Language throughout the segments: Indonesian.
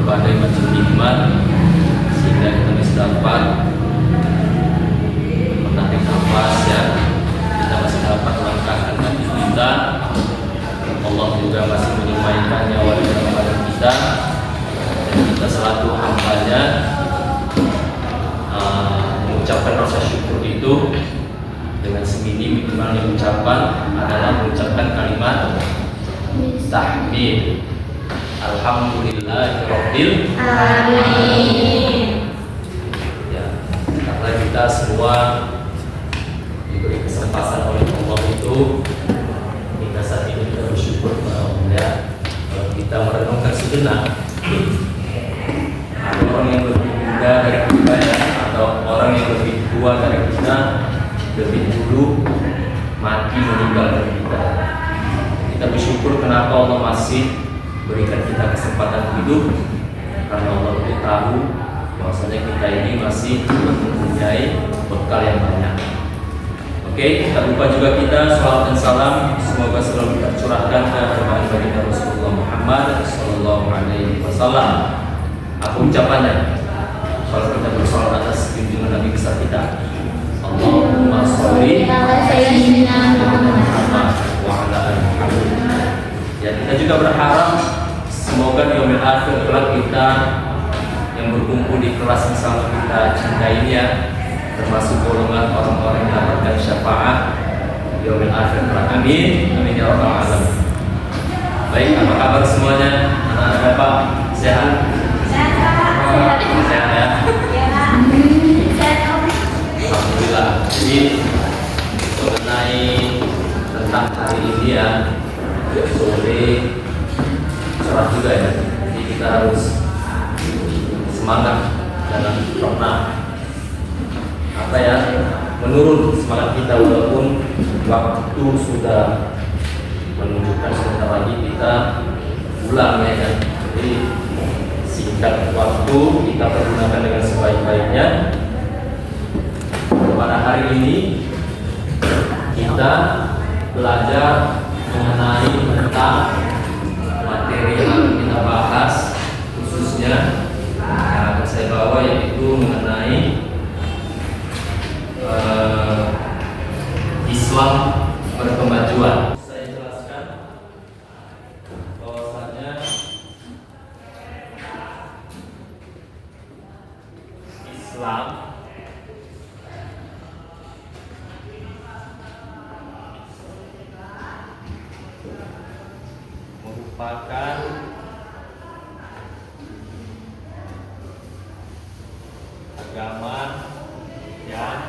berbagai macam nikmat sehingga kita bisa dapat menarik nafas ya, kita masih dapat melangkahkan kaki kita, Allah juga masih menyemaikan nyawa di dalam badan kita, dan kita selaku hambanya mengucapkan rasa syukur itu dengan semini minimalnya ucapan adalah mengucapkan kalimat tahmid. Alhamdulillahirabbil alamin. Ya, karena kita semua diberi kesempatan oleh Allah itu, hingga saat ini kita bersyukur kepada Allah ya. Kalau kita merenungkan sejenak, ada orang yang lebih muda dari kita ya, atau orang yang lebih tua dari kita, lebih dulu mati meninggal dari kita. Kita bersyukur kenapa Allah masih berikan kita kesempatan hidup, karena Allah lebih tahu bahwasanya kita ini masih mempunyai bekal yang banyak. Oke, tak lupa juga kita salawat dan salam semoga selalu tercurahkan ke kebahagiaan baginda Rasulullah Muhammad Sallallahu Alaihi Wasallam. Apa ucapannya? Kalau kita bersalawat atas junjungan Nabi besar kita, Allahumma sholli ala sayyidina Muhammad wa ala ali Muhammad. Ya, kita juga berharap semoga di yaumil akhir kelak kita yang berkumpul di kelas yang sama kita cintai ini ya, termasuk golongan orang-orang yang mendapatkan syafaat di yaumil akhir kelak. Amin. Amin ya rabbal alamin. Baik, apa kabar semuanya? Anak-anak Bapak sehat? Sehat. Sehat ya? Alhamdulillah. Jadi mengenai tentang hari ini ya, sore cerah juga ya. Jadi kita harus semangat, jangan pernah menurun semangat kita, walaupun waktu sudah menunjukkan sebentar lagi kita pulang ya kan. Jadi singkat waktu kita pergunakan dengan sebaik-baiknya. Pada hari ini kita belajar mengenai tentang materi yang akan kita bahas, khususnya yang akan saya bawa, yaitu mengenai Islam berkemajuan. Saya jelaskan bahwasanya Islam merupakan agama yang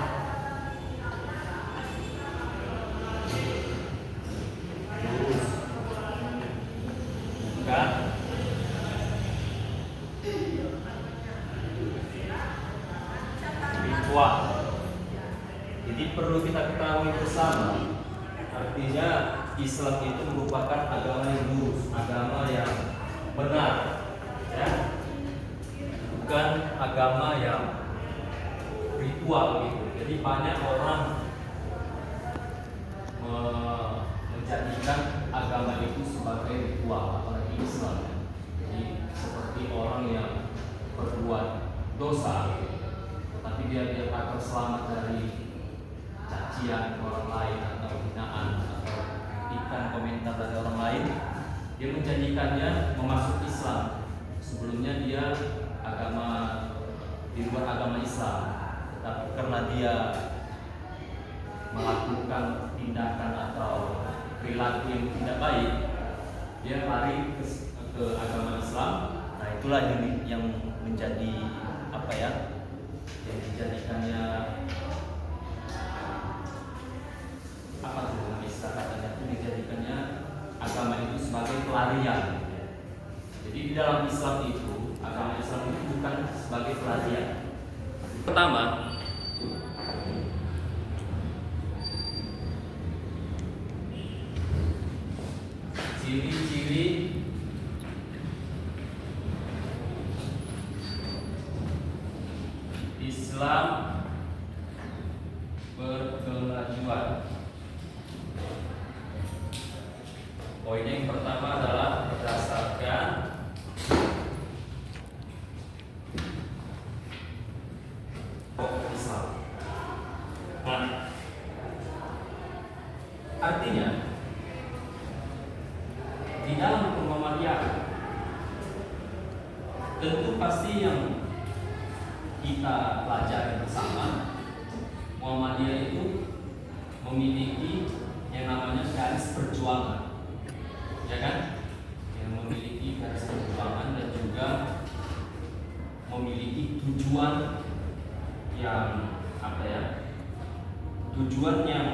lurus, bukan ritual. Jadi perlu kita ketahui bersama, artinya Islam itu merupakan agama yang lurus, agama yang benar, ya, bukan agama yang ritual gitu. Jadi banyak orang menjadikan agama itu sebagai ritual, apalagi Islam. Jadi seperti orang yang berbuat dosa, tapi dia akan selamat dari cacian orang lain atau hinaan atau kritikan komentar dari orang lain, dia menjadikannya memasuk Islam. Sebelumnya dia agama di luar agama Islam, tapi karena dia melakukan tindakan atau perilaku yang tidak baik, dia lari ke agama Islam. Nah, itulah yang menjadi apa ya? Yang dijadikannya apa tuh dengan istilah katanya, itu dijadikannya agama itu sebagai pelarian. Jadi di dalam Islam itu, agama Islam itu bukan sebagai pelarian. Pertama, ciri-ciri Islam berkemajuan. Poin yang pertama adalah berdasarkan Artinya di dalam Muhammadiyah tentu pasti yang kita pelajari bersama, Muhammadiyah itu memiliki yang namanya garis perjuangan, ya kan? Yang memiliki garis perjuangan dan juga memiliki tujuan yang tujuan yang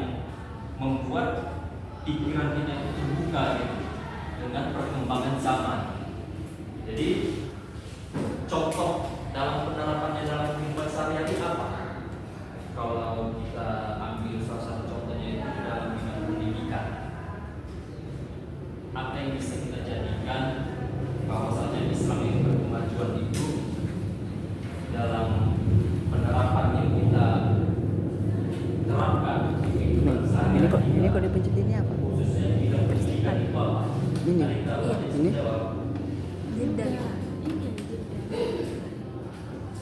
membuat pikiran kita itu terbuka gitu, dengan perkembangan zaman. Jadi contoh dalam penerapannya dalam kehidupan sehari-hari apa? Kalau kita ambil salah satu contohnya itu di dalam bidang pendidikan, apa yang bisa kita jadikan bahwasanya Islam yang berkemajuan itu dalam penerapan yang kita terapkan di kehidupan sehari-hari. Ini kok dipencet ini apa? Khususnya di bidang pendidikan itu apa? Ini? Ini? Jeda.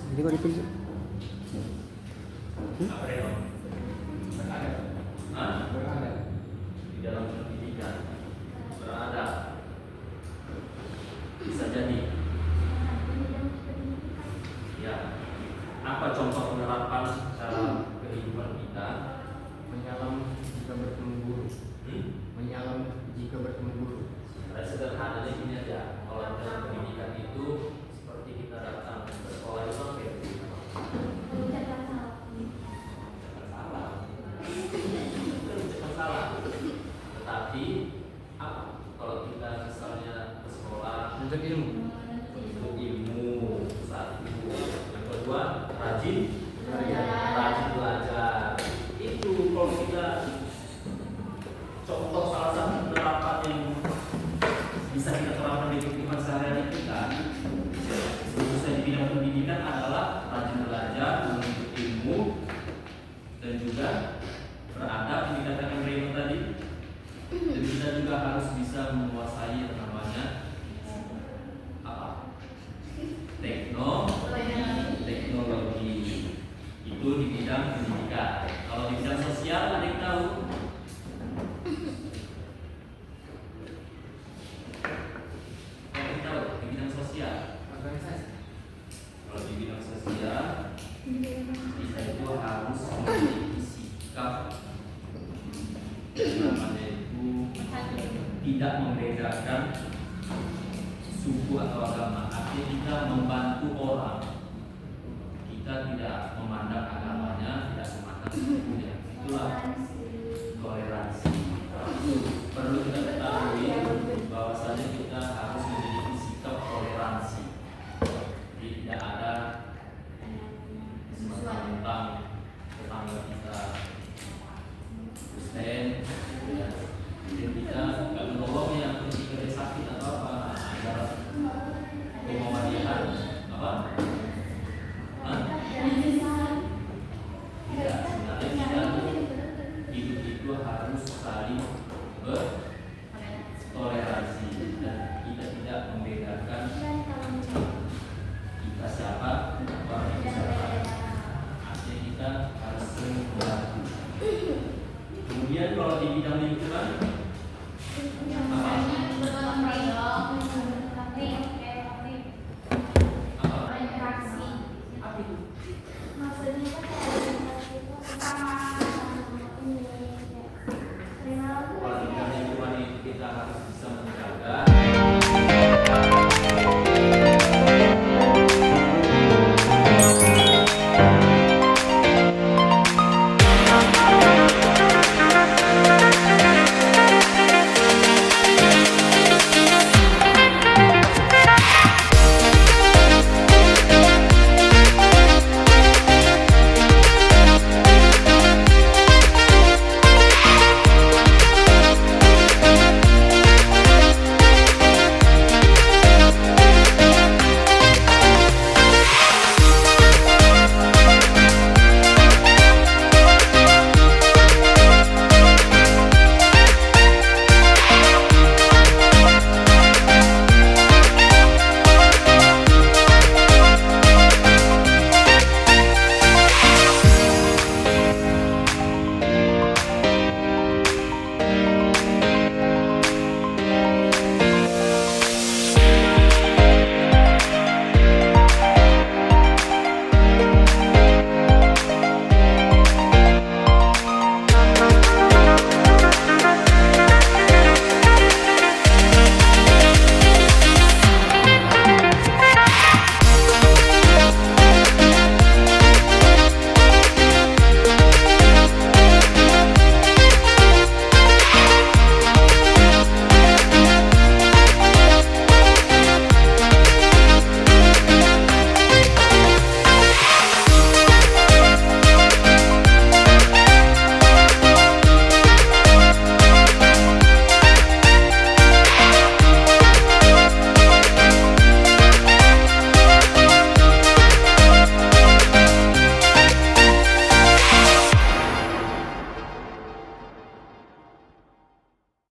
Jadi kok dipencet? Apa itu? Berada. Hah? Berada. Di dalam pendidikan. Berada. Bisa jadi. Ya. Apa contoh penerapan dalam kehidupan kita? Menyalam jika bertemu guru. Menyalam jika bertemu guru. Sederhananya gini aja. Kalau dalam pendidikan itu seperti kita datang ke sekolah itu apa ya? Salah. Tetapi apa? Kalau kita misalnya ke sekolah Untuk ilmu. untuk ilmu satu, yang kedua rajin belajar. Itu kalau kita contoh salah satu penerapan yang bisa kita terapkan di kehidupan sehari-hari kita, khususnya di bidang pendidikan adalah rajin belajar, menuntut ilmu, dan juga beradab yang dikatakan Reno tadi. Dan kita juga harus bisa menguasai yang namanya apa? Teknologi. Itu di bidang pendidikan. Kalau di bidang sosial ada yang tahu? Ada yang tahu di bidang sosial? Organisasi. Kalau di bidang sosial kita itu harus memiliki sikap yang namanya itu tidak membedakan suku atau agama.